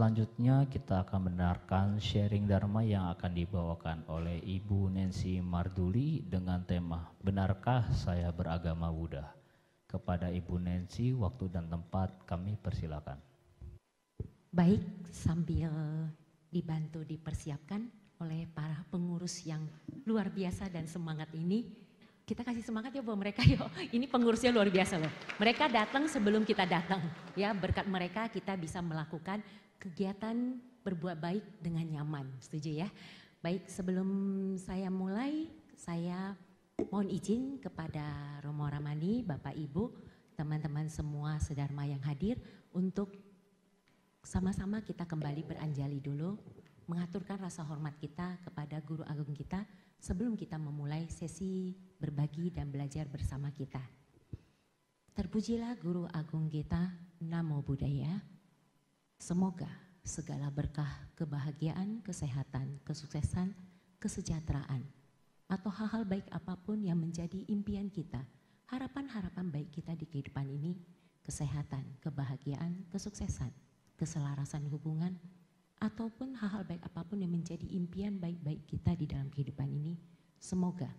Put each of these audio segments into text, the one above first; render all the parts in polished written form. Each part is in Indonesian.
selanjutnya kita akan mendengarkan sharing Dharma yang akan dibawakan oleh Ibu Nancy Marduli dengan tema Benarkah Saya Beragama Buddha? Kepada Ibu Nancy, waktu dan tempat kami persilakan. Baik, sambil dibantu dipersiapkan oleh para pengurus yang luar biasa dan semangat ini, kita kasih semangat ya buat mereka yuk. Ini pengurusnya luar biasa loh. Mereka datang sebelum kita datang. Ya, berkat mereka kita bisa melakukan kegiatan berbuat baik dengan nyaman. Setuju ya? Baik, sebelum saya mulai, saya mohon izin kepada Romo Ramani, Bapak Ibu, teman-teman semua sedharma yang hadir untuk sama-sama kita kembali beranjali dulu, mengaturkan rasa hormat kita kepada Guru Agung kita sebelum kita memulai sesi berbagi dan belajar bersama kita. Terpujilah Guru Agung kita, Namo Buddhaya. Semoga segala berkah, kebahagiaan, kesehatan, kesuksesan, kesejahteraan, atau hal-hal baik apapun yang menjadi impian kita, harapan-harapan baik kita di kehidupan ini, kesehatan, kebahagiaan, kesuksesan, keselarasan hubungan, ataupun hal-hal baik apapun yang menjadi impian baik-baik kita di dalam kehidupan ini, semoga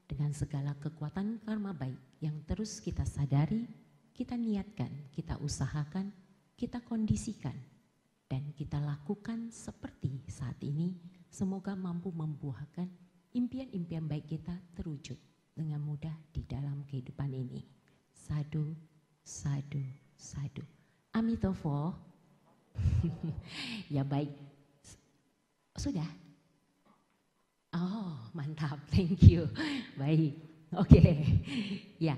dengan segala kekuatan karma baik yang terus kita sadari, kita niatkan, kita usahakan, kita kondisikan, dan kita lakukan seperti saat ini, semoga mampu membuahkan impian-impian baik kita terwujud dengan mudah di dalam kehidupan ini. Sadu, sadu, sadu. Amitofo. Ya baik. Sudah? Oh mantap, thank you. Baik, oke. Ya,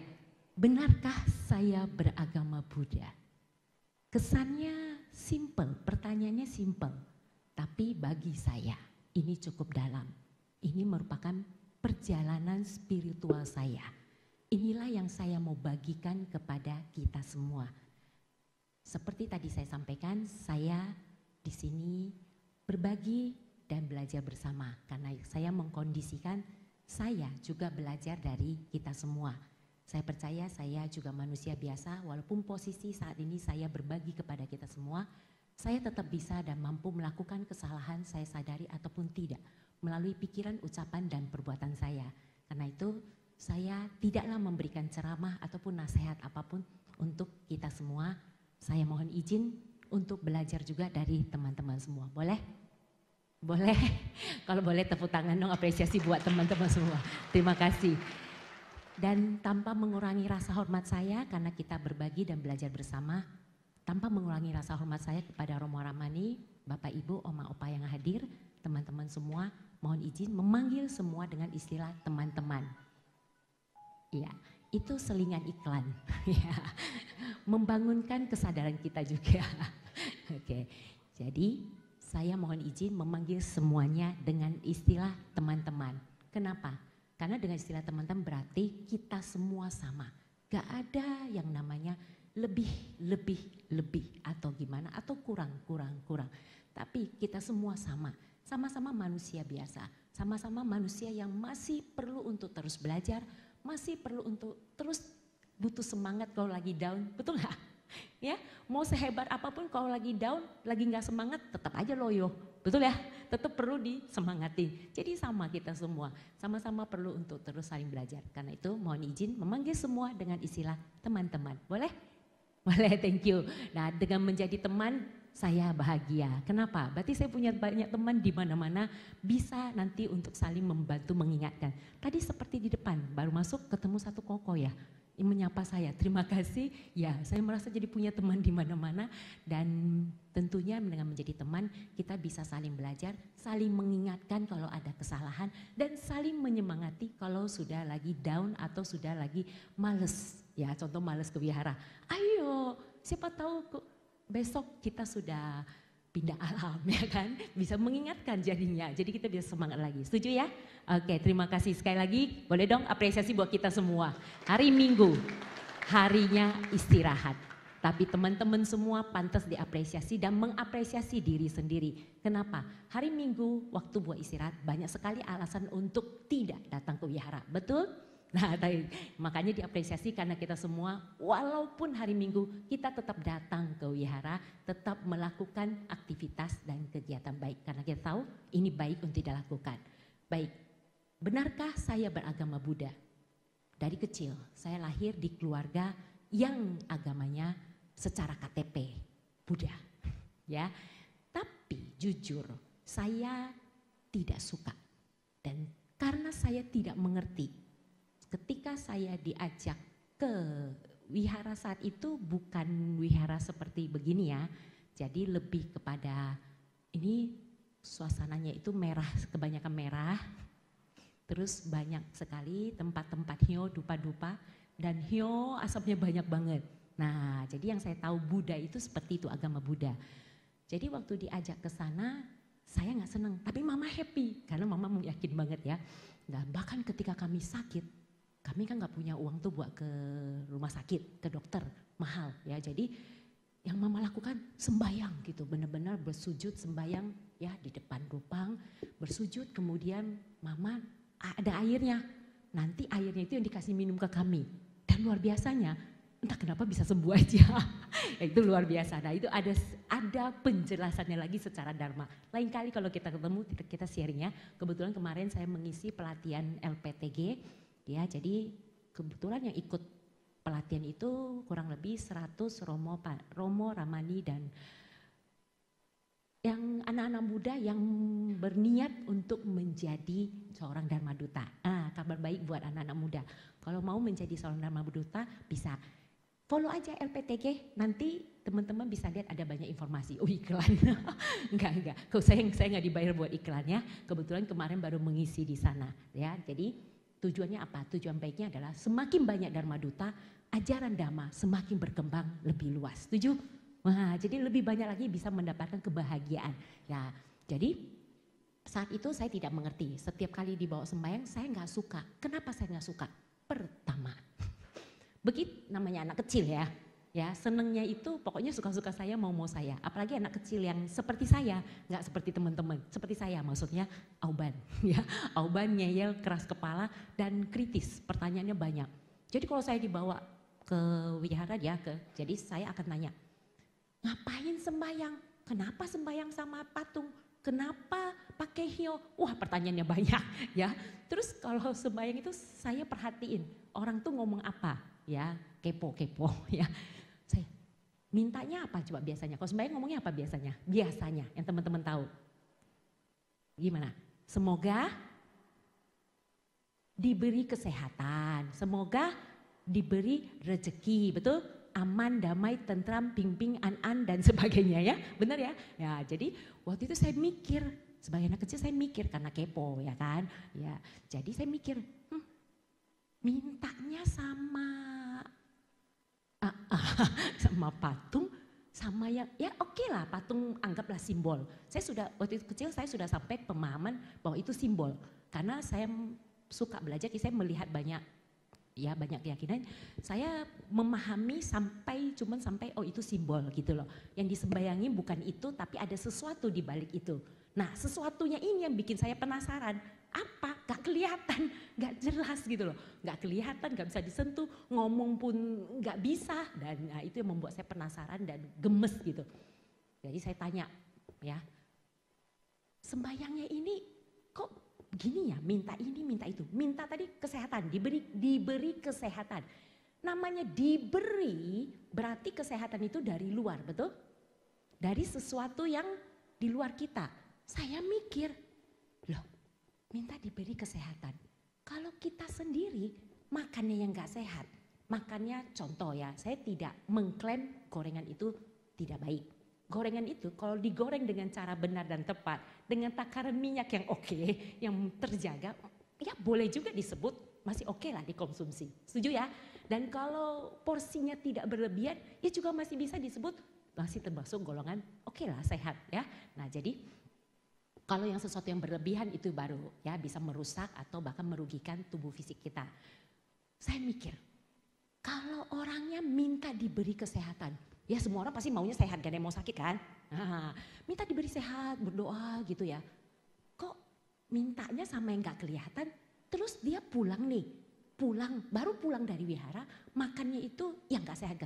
benarkah saya beragama Buddha? Kesannya simple, pertanyaannya simple. Tapi bagi saya ini cukup dalam. Ini merupakan perjalanan spiritual saya. Inilah yang saya mau bagikan kepada kita semua. Seperti tadi saya sampaikan, saya di sini berbagi dan belajar bersama. Karena saya mengkondisikan saya juga belajar dari kita semua. Saya percaya saya juga manusia biasa, walaupun posisi saat ini saya berbagi kepada kita semua, saya tetap bisa dan mampu melakukan kesalahan saya sadari ataupun tidak, melalui pikiran, ucapan, dan perbuatan saya. Karena itu saya tidaklah memberikan ceramah ataupun nasihat apapun untuk kita semua. Saya mohon izin untuk belajar juga dari teman-teman semua. Boleh? Boleh? Kalau boleh tepuk tangan dong, apresiasi buat teman-teman semua. Terima kasih. Dan tanpa mengurangi rasa hormat saya karena kita berbagi dan belajar bersama, tanpa mengurangi rasa hormat saya kepada Romo Ramani, Bapak Ibu, Oma Opa yang hadir, teman-teman semua, mohon izin memanggil semua dengan istilah teman-teman. Iya, itu selingan iklan. Ya, membangunkan kesadaran kita juga. Oke, jadi saya mohon izin memanggil semuanya dengan istilah teman-teman. Kenapa? Karena dengan istilah teman-teman berarti kita semua sama. Gak ada yang namanya lebih atau gimana atau kurang. Tapi kita semua sama. Sama-sama manusia biasa. Sama-sama manusia yang masih perlu untuk terus belajar. Masih perlu untuk terus butuh semangat kalau lagi down. Betul gak? Ya, mau sehebat apapun kalau lagi down, lagi nggak semangat, tetap aja loyo, betul ya? Tetap perlu disemangatin. Jadi sama kita semua, sama-sama perlu untuk terus saling belajar. Karena itu mohon izin memanggil semua dengan istilah teman-teman. Boleh? Boleh, thank you. Nah, dengan menjadi teman saya bahagia. Kenapa? Berarti saya punya banyak teman di mana-mana bisa nanti untuk saling membantu mengingatkan. Tadi seperti di depan, baru masuk ketemu satu koko ya. Yang menyapa saya, terima kasih. Ya, saya merasa jadi punya teman di mana-mana dan tentunya dengan menjadi teman kita bisa saling belajar, saling mengingatkan kalau ada kesalahan dan saling menyemangati kalau sudah lagi down atau sudah lagi males. Ya, contoh males ke wihara. Ayo, siapa tahu besok kita sudah pindah alam ya kan, bisa mengingatkan jadinya. Jadi kita bisa semangat lagi. Setuju ya? Oke, terima kasih sekali lagi. Boleh dong apresiasi buat kita semua. Hari Minggu, harinya istirahat. Tapi teman-teman semua pantas diapresiasi dan mengapresiasi diri sendiri. Kenapa? Hari Minggu waktu buat istirahat banyak sekali alasan untuk tidak datang ke wihara. Betul? Nah, makanya diapresiasi karena kita semua walaupun hari Minggu kita tetap datang ke wihara, tetap melakukan aktivitas dan kegiatan baik. Karena kita tahu ini baik untuk dilakukan. Baik, benarkah saya beragama Buddha? Dari kecil saya lahir di keluarga yang agamanya secara KTP Buddha. Ya, tapi jujur saya tidak suka. Dan karena saya tidak mengerti, ketika saya diajak ke wihara saat itu bukan wihara seperti begini ya. Jadi lebih kepada ini suasananya itu merah, kebanyakan merah. Terus banyak sekali tempat-tempat hio, dupa-dupa. Dan hio asapnya banyak banget. Nah jadi yang saya tahu Buddha itu seperti itu, agama Buddha. Jadi waktu diajak ke sana saya gak senang. Tapi mama happy karena mama yakin banget ya. Nah, bahkan ketika kami sakit, kami kan gak punya uang tuh buat ke rumah sakit, ke dokter, mahal ya. Jadi yang mama lakukan sembayang gitu, benar-benar bersujud sembayang ya di depan rupang, bersujud kemudian mama ada airnya. Nanti airnya itu yang dikasih minum ke kami. Dan luar biasanya, entah kenapa bisa sembuh aja. Itu luar biasa. Nah itu ada penjelasannya lagi secara dharma. Lain kali kalau kita ketemu kita sharing ya. Kebetulan kemarin saya mengisi pelatihan LPTG. Ya, jadi kebetulan yang ikut pelatihan itu kurang lebih 100 Romo, Ramani dan yang anak-anak muda yang berniat untuk menjadi seorang Dharma Duta. Kabar baik buat anak-anak muda. Kalau mau menjadi seorang Dharma Duta bisa follow aja LPTG, nanti teman-teman bisa lihat ada banyak informasi. Oh iklan, enggak. Kalau saya nggak dibayar buat iklannya. Kebetulan kemarin baru mengisi di sana, ya. Jadi tujuannya apa? Tujuan baiknya adalah semakin banyak Dharma Duta, ajaran Dhamma semakin berkembang lebih luas. Setuju? Wah, jadi lebih banyak lagi bisa mendapatkan kebahagiaan. Ya, jadi saat itu saya tidak mengerti. Setiap kali dibawa sembahyang saya nggak suka. Kenapa saya nggak suka? Pertama, begitu namanya anak kecil ya. Ya, senengnya itu pokoknya suka-suka saya, mau saya. Apalagi anak kecil yang seperti saya, nggak seperti teman-teman. Seperti saya maksudnya auban. Ya, auban, ngeyel, keras kepala dan kritis. Pertanyaannya banyak. Jadi kalau saya dibawa ke wihara ya, jadi saya akan nanya, ngapain sembayang? Kenapa sembayang sama patung? Kenapa pakai hio? Wah pertanyaannya banyak ya. Terus kalau sembayang itu saya perhatiin orang tuh ngomong apa ya, kepo ya. Saya mintanya apa coba biasanya? Kalau sembahyang ngomongnya apa biasanya? Biasanya yang teman-teman tahu. Gimana? Semoga diberi kesehatan, semoga diberi rezeki, betul? Aman, damai, tentram, ping-ping, an-an dan sebagainya ya. Benar ya? Ya, jadi waktu itu saya mikir, sebagai anak kecil saya mikir karena kepo ya kan. Ya, jadi saya mikir, mintanya sama patung, sama yang ya oke lah patung anggaplah simbol. Saya sudah waktu itu kecil saya sudah sampai pemahaman bahwa itu simbol. Karena saya suka belajar, saya melihat banyak keyakinan. Saya memahami sampai oh itu simbol gitu loh. Yang disembayangi bukan itu tapi ada sesuatu di balik itu. Nah sesuatunya ini yang bikin saya penasaran. Apa? Gak kelihatan, gak jelas gitu loh. Gak kelihatan, gak bisa disentuh, ngomong pun gak bisa. Dan nah, itu yang membuat saya penasaran dan gemes gitu. Jadi saya tanya ya, sembayangnya ini kok gini ya, minta ini, minta itu. Minta tadi kesehatan, diberi kesehatan. Namanya diberi berarti kesehatan itu dari luar, betul? Dari sesuatu yang di luar kita. Saya mikir, loh minta diberi kesehatan. Kalau kita sendiri makannya yang gak sehat. Makannya contoh ya, saya tidak mengklaim gorengan itu tidak baik. Gorengan itu kalau digoreng dengan cara benar dan tepat, dengan takaran minyak yang oke, yang terjaga, ya boleh juga disebut masih oke lah dikonsumsi. Setuju ya? Dan kalau porsinya tidak berlebihan, ya juga masih bisa disebut masih termasuk golongan oke lah sehat ya. Nah jadi kalau yang sesuatu yang berlebihan itu baru ya bisa merusak atau bahkan merugikan tubuh fisik kita. Saya mikir, kalau orangnya minta diberi kesehatan, ya semua orang pasti maunya sehat, gak ada yang mau sakit kan. Nah, minta diberi sehat, berdoa gitu ya. Kok mintanya sama yang gak kelihatan, terus dia pulang nih. baru pulang dari wihara, makannya itu yang gak sehat,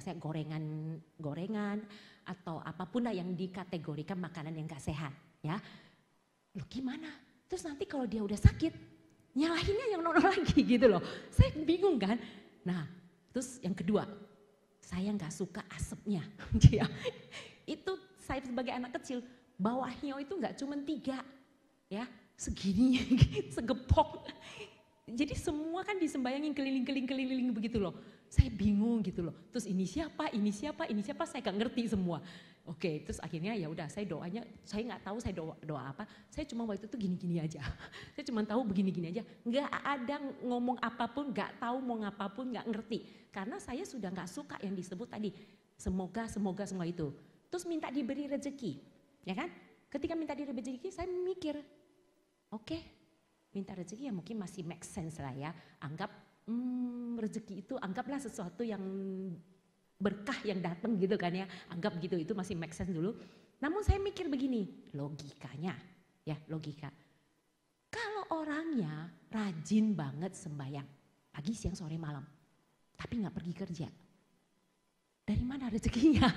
gorengan atau apapun lah yang dikategorikan makanan yang gak sehat ya. Loh gimana? Terus nanti kalau dia udah sakit, nyalahinnya yang nono lagi gitu loh. Saya bingung kan. Nah terus yang kedua, saya gak suka asapnya. Itu saya sebagai anak kecil, bawa hiyo itu gak cuma 3 ya, segini, segepok. Jadi semua kan disembayangin keliling begitu loh. Saya bingung gitu loh. Terus ini siapa, saya gak ngerti semua. Oke, terus akhirnya ya udah saya doanya, saya nggak tahu saya doa apa. Saya cuma waktu itu gini-gini aja. Saya cuma tahu begini-gini aja. Nggak ada ngomong apapun, nggak tahu mau ngapapun, nggak ngerti. Karena saya sudah nggak suka yang disebut tadi. Semoga semua itu. Terus minta diberi rezeki, ya kan? Ketika minta diberi rezeki, saya mikir, oke, minta rezeki ya mungkin masih make sense lah ya. Anggap rezeki itu anggaplah sesuatu yang berkah yang datang gitu kan ya. Anggap gitu, itu masih make sense dulu. Namun saya mikir begini, logikanya ya logika. Kalau orangnya rajin banget sembahyang, pagi, siang, sore, malam. Tapi gak pergi kerja. Dari mana rezekinya?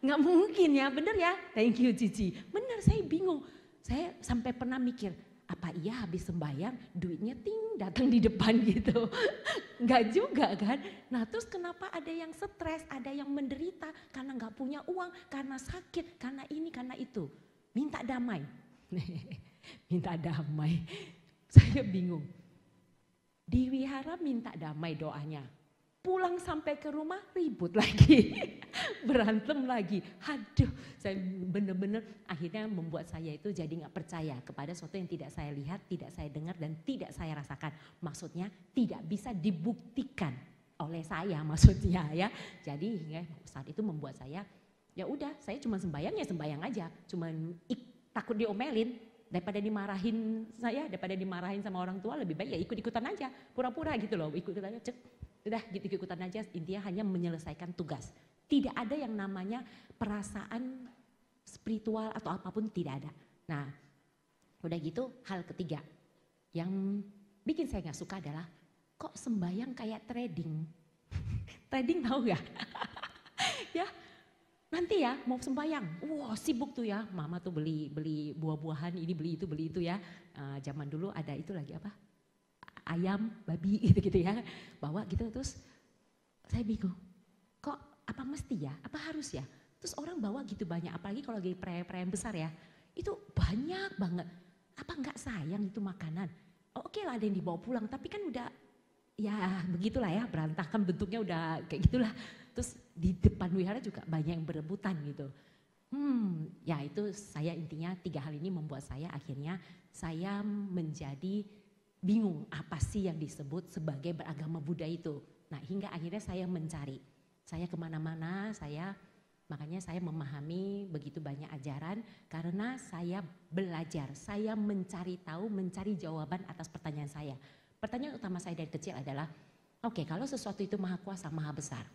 Gak mungkin ya, bener ya? Thank you Cici. Bener, saya bingung. Saya sampai pernah mikir, apa iya habis sembahyang duitnya datang di depan gitu. Enggak juga kan. Nah terus kenapa ada yang stres, ada yang menderita karena gak punya uang, karena sakit, karena ini, karena itu. Minta damai. Minta damai. Saya bingung. Di wihara minta damai doanya. Pulang sampai ke rumah ribut lagi, berantem lagi. Aduh, saya benar-benar akhirnya membuat saya itu jadi nggak percaya kepada sesuatu yang tidak saya lihat, tidak saya dengar dan tidak saya rasakan. Maksudnya tidak bisa dibuktikan oleh saya maksudnya ya. Jadi saat itu membuat saya ya udah saya cuma sembayang ya sembayang aja, cuma takut diomelin. Daripada dimarahin sama orang tua lebih baik ya ikut-ikutan aja, pura-pura gitu loh, ikut-ikutan aja cek. Udah gitu-ikutan aja, intinya hanya menyelesaikan tugas. Tidak ada yang namanya perasaan spiritual atau apapun, tidak ada. Nah udah gitu hal ketiga yang bikin saya gak suka adalah kok sembahyang kayak trading. Trading tahu gak? Ya nanti ya mau sembahyang, wah sibuk tuh ya, mama tuh beli buah-buahan, ini beli itu ya. Zaman dulu ada itu lagi apa? Ayam, babi gitu ya, bawa gitu. Terus saya bingung, kok apa mesti ya, apa harus ya? Terus orang bawa gitu banyak, apalagi kalau lagi perayaan besar ya, itu banyak banget. Apa enggak sayang itu makanan? Oke lah ada yang dibawa pulang, tapi kan udah ya begitulah ya, berantakan bentuknya udah kayak gitulah. Terus di depan wihara juga banyak yang berebutan gitu. Ya itu saya intinya 3 hal ini membuat saya akhirnya saya menjadi bingung apa sih yang disebut sebagai beragama Buddha itu. Nah hingga akhirnya saya mencari, saya kemana-mana, makanya saya memahami begitu banyak ajaran karena saya belajar, saya mencari tahu, mencari jawaban atas pertanyaan saya. Pertanyaan utama saya dari kecil adalah, oke, kalau sesuatu itu maha kuasa, maha besar,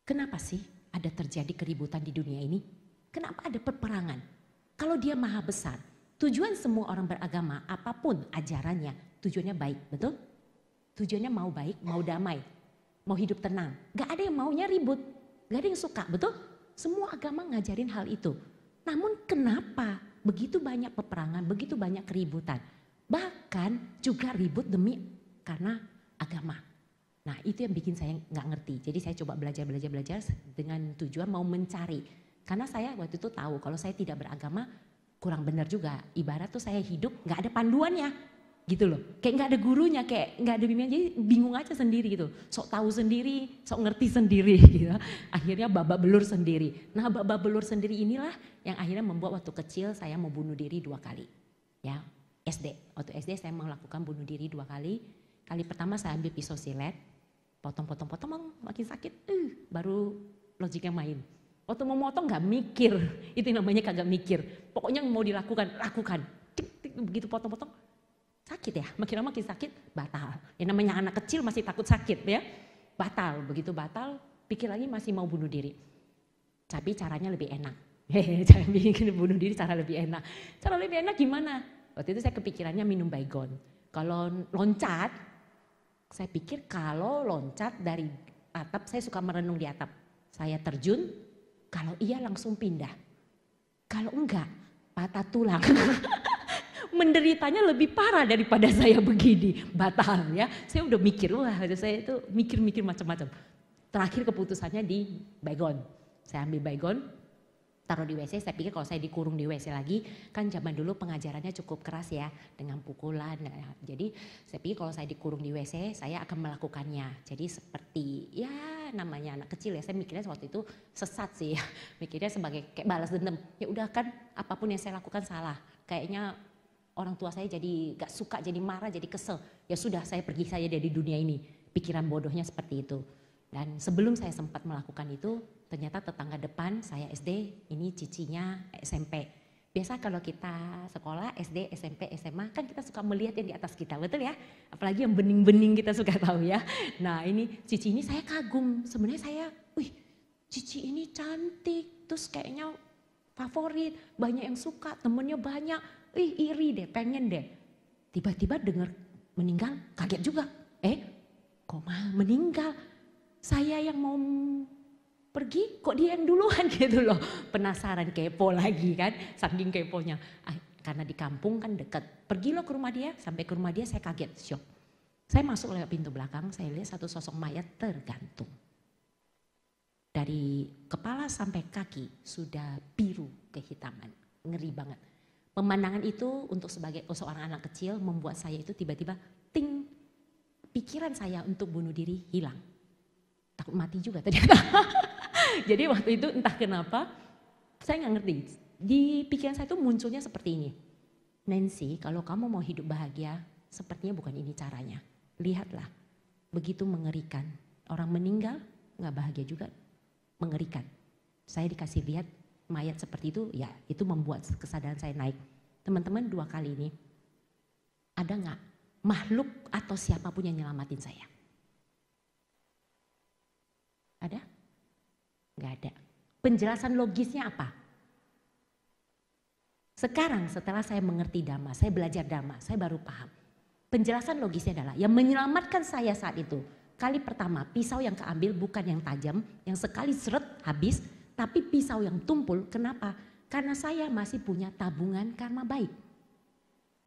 kenapa sih ada terjadi keributan di dunia ini? Kenapa ada peperangan? Kalau dia maha besar, tujuan semua orang beragama, apapun ajarannya, tujuannya baik, betul? Tujuannya mau baik, mau damai, mau hidup tenang. Gak ada yang maunya ribut, gak ada yang suka, betul? Semua agama ngajarin hal itu. Namun kenapa begitu banyak peperangan, begitu banyak keributan? Bahkan juga ribut karena agama. Nah itu yang bikin saya gak ngerti. Jadi saya coba belajar dengan tujuan mau mencari. Karena saya waktu itu tahu kalau saya tidak beragama, kurang benar juga, ibarat tuh saya hidup gak ada panduannya gitu loh. Kayak gak ada gurunya, kayak gak ada bimbingan, jadi bingung aja sendiri gitu. Sok tahu sendiri, sok ngerti sendiri gitu. Akhirnya babak belur sendiri. Nah babak belur sendiri inilah yang akhirnya membuat waktu kecil saya mau bunuh diri 2 kali. Ya SD, waktu SD saya melakukan bunuh diri 2 kali. Kali pertama saya ambil pisau silet, potong, makin sakit, baru logiknya main. Waktu mau motong gak mikir, itu namanya kagak mikir. Pokoknya mau dilakukan, lakukan. Begitu potong-potong, sakit ya, makin lama makin sakit, batal. Yang namanya anak kecil masih takut sakit ya, batal. Begitu batal, pikir lagi masih mau bunuh diri. Tapi caranya lebih enak. Cara bikin bunuh diri cara lebih enak. Cara lebih enak gimana? Waktu itu saya kepikirannya minum baygon. Kalau loncat, Saya pikir kalau loncat dari atap, saya suka merenung di atap. Saya terjun, kalau iya langsung pindah. Kalau enggak, patah tulang. Menderitanya lebih parah daripada saya begini, batal ya. Saya udah mikir, wah saya itu mikir-mikir macam-macam. Terakhir keputusannya di baygon. Saya ambil baygon, taruh di WC, saya pikir kalau saya dikurung di WC lagi, kan zaman dulu pengajarannya cukup keras ya, dengan pukulan. Jadi saya pikir kalau saya dikurung di WC, saya akan melakukannya. Jadi seperti ya namanya anak kecil ya, saya mikirnya waktu itu sesat sih ya. Mikirnya sebagai kayak balas dendam. Ya udah kan apapun yang saya lakukan salah. Kayaknya orang tua saya jadi gak suka, jadi marah, jadi kesel. Ya sudah saya pergi saja dari dunia ini. Pikiran bodohnya seperti itu. Dan sebelum saya sempat melakukan itu, ternyata tetangga depan saya SD, ini cicinya SMP. Biasa kalau kita sekolah SD, SMP, SMA kan kita suka melihat yang di atas kita, betul ya? Apalagi yang bening-bening kita suka tahu ya. Nah ini cici ini saya kagum, sebenarnya saya, wih cici ini cantik, terus kayaknya favorit, banyak yang suka, temennya banyak, wih iri deh, pengen deh. Tiba-tiba dengar meninggal, kaget juga. Kok meninggal? Saya yang mau pergi kok dia yang duluan gitu loh. Penasaran, kepo lagi kan, saking keponya. Karena di kampung kan dekat. Pergi lo ke rumah dia, sampai ke rumah dia saya kaget, syok. Saya masuk lewat pintu belakang, saya lihat satu sosok mayat tergantung. Dari kepala sampai kaki sudah biru kehitaman, ngeri banget. Pemandangan itu untuk sebagai seorang anak kecil membuat saya itu tiba-tiba ting, pikiran saya untuk bunuh diri hilang. Takut mati juga ternyata. Jadi waktu itu entah kenapa saya nggak ngerti. Di pikiran saya itu munculnya seperti ini. Nancy, kalau kamu mau hidup bahagia, sepertinya bukan ini caranya. Lihatlah, begitu mengerikan. Orang meninggal nggak bahagia juga, mengerikan. Saya dikasih lihat mayat seperti itu, ya itu membuat kesadaran saya naik. Teman-teman 2 kali ini, ada nggak makhluk atau siapapun yang nyelamatin saya? Ada? Nggak ada. Penjelasan logisnya apa? Sekarang setelah saya mengerti Dhamma, saya belajar Dhamma, saya baru paham. Penjelasan logisnya adalah yang menyelamatkan saya saat itu. Kali pertama pisau yang keambil bukan yang tajam, yang sekali seret habis, tapi pisau yang tumpul. Kenapa? Karena saya masih punya tabungan karma baik.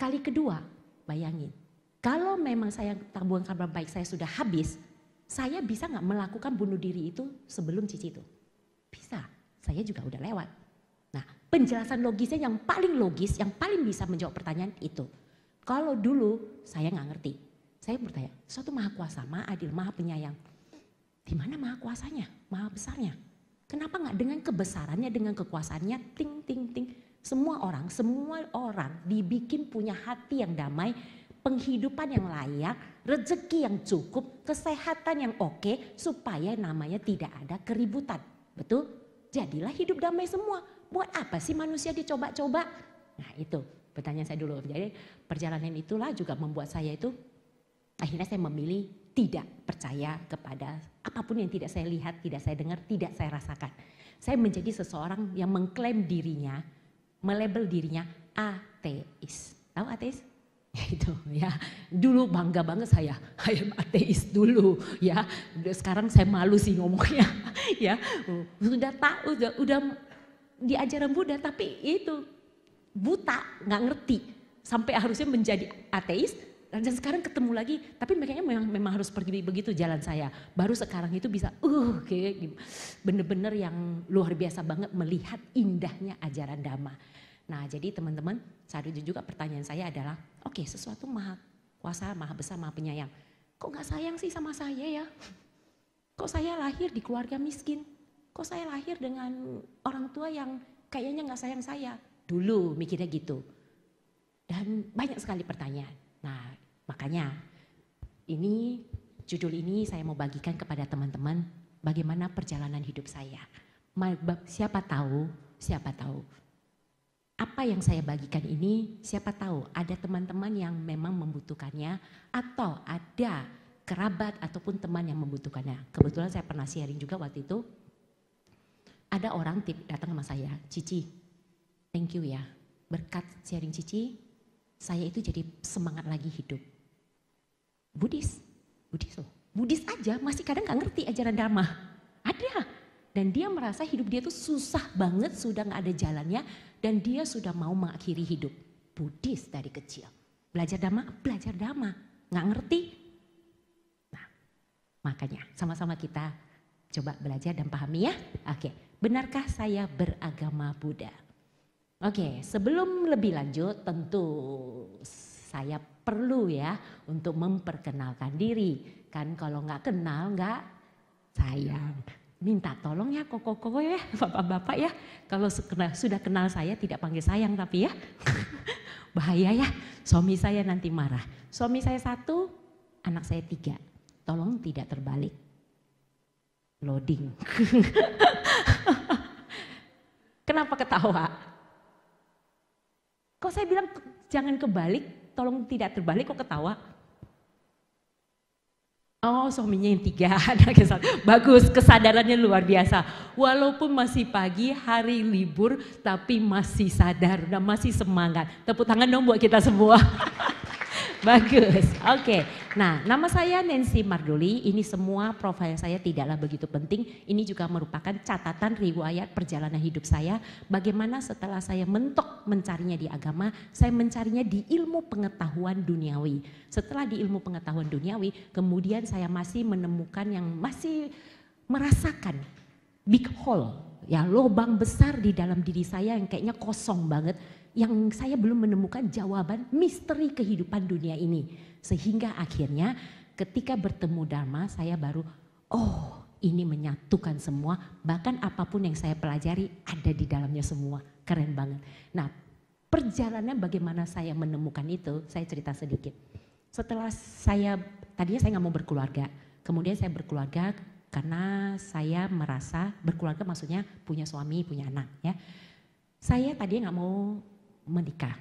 Kali kedua, bayangin. Kalau memang saya tabungan karma baik saya sudah habis, saya bisa gak melakukan bunuh diri itu sebelum cici itu? Bisa, saya juga udah lewat. Nah penjelasan logisnya yang paling logis, yang paling bisa menjawab pertanyaan itu. Kalau dulu saya gak ngerti, saya bertanya, suatu maha kuasa, maha adil, maha penyayang. Di mana maha kuasanya, maha besarnya? Kenapa gak dengan kebesarannya, dengan kekuasaannya, ting ting ting. Semua orang dibikin punya hati yang damai, penghidupan yang layak, rezeki yang cukup, kesehatan yang oke, supaya namanya tidak ada keributan. Betul? Jadilah hidup damai semua. Buat apa sih manusia dicoba-coba? Nah itu pertanyaan saya dulu. Jadi perjalanan itulah juga membuat saya itu, akhirnya saya memilih tidak percaya kepada apapun yang tidak saya lihat, tidak saya dengar, tidak saya rasakan. Saya menjadi seseorang yang mengklaim dirinya, melabel dirinya ateis. Tahu ateis? Itu ya, dulu bangga banget saya ateis dulu ya. Sekarang saya malu sih ngomongnya ya. Sudah tahu, udah di ajaran Buddha, tapi itu buta, nggak ngerti sampai harusnya menjadi ateis. Dan sekarang ketemu lagi, tapi makanya memang harus pergi begitu jalan saya. Baru sekarang itu bisa kayak bener-bener yang luar biasa banget melihat indahnya ajaran Dhamma. Nah jadi teman-teman, saat itu juga pertanyaan saya adalah, oke, sesuatu maha kuasa, maha besar, maha penyayang. Kok gak sayang sih sama saya ya? Kok saya lahir di keluarga miskin? Kok saya lahir dengan orang tua yang kayaknya gak sayang saya? Dulu mikirnya gitu. Dan banyak sekali pertanyaan. Nah makanya ini judul ini saya mau bagikan kepada teman-teman bagaimana perjalanan hidup saya. Siapa tahu apa yang saya bagikan ini, siapa tahu ada teman-teman yang memang membutuhkannya atau ada kerabat ataupun teman yang membutuhkannya. Kebetulan saya pernah sharing juga waktu itu, ada orang datang sama saya, Cici, thank you ya, berkat sharing Cici, saya itu jadi semangat lagi hidup. Buddhis, Buddhis loh. Buddhis aja masih kadang gak ngerti ajaran Dharma. Ada. Dan dia merasa hidup dia tuh susah banget, sudah gak ada jalannya. Dan dia sudah mau mengakhiri hidup. Buddhis dari kecil. Belajar Dhamma, gak ngerti. Nah, makanya sama-sama kita coba belajar dan pahami ya. Oke, benarkah saya beragama Buddha? Oke, sebelum lebih lanjut tentu saya perlu ya untuk memperkenalkan diri. Kan kalau gak kenal gak sayang. Minta tolong ya koko-koko ya, bapak-bapak ya. Kalau sudah kenal saya tidak panggil sayang tapi ya. Bahaya ya, suami saya nanti marah. Suami saya 1, anak saya 3. Tolong tidak terbalik. Loading. Kenapa ketawa? Kok saya bilang jangan kebalik, tolong tidak terbalik kok ketawa? Oh, suaminya yang 3, anaknya 1. Bagus, kesadarannya luar biasa. Walaupun masih pagi, hari libur, tapi masih sadar dan masih semangat. Tepuk tangan dong buat kita semua. Bagus, oke. Nah, nama saya Nancy Marduli, ini semua profil saya tidaklah begitu penting. Ini juga merupakan catatan riwayat perjalanan hidup saya. Bagaimana setelah saya mentok mencarinya di agama, saya mencarinya di ilmu pengetahuan duniawi. Setelah di ilmu pengetahuan duniawi, kemudian saya masih menemukan yang masih merasakan big hole, ya lubang besar di dalam diri saya yang kayaknya kosong banget. Yang saya belum menemukan jawaban misteri kehidupan dunia ini. Sehingga akhirnya ketika bertemu Dharma saya baru, oh ini menyatukan semua. Bahkan apapun yang saya pelajari ada di dalamnya semua. Keren banget. Nah, perjalanan bagaimana saya menemukan itu, saya cerita sedikit. Setelah tadinya saya nggak mau berkeluarga. Kemudian saya berkeluarga karena saya merasa berkeluarga maksudnya punya suami, punya anak ya. Saya tadinya nggak mau menikah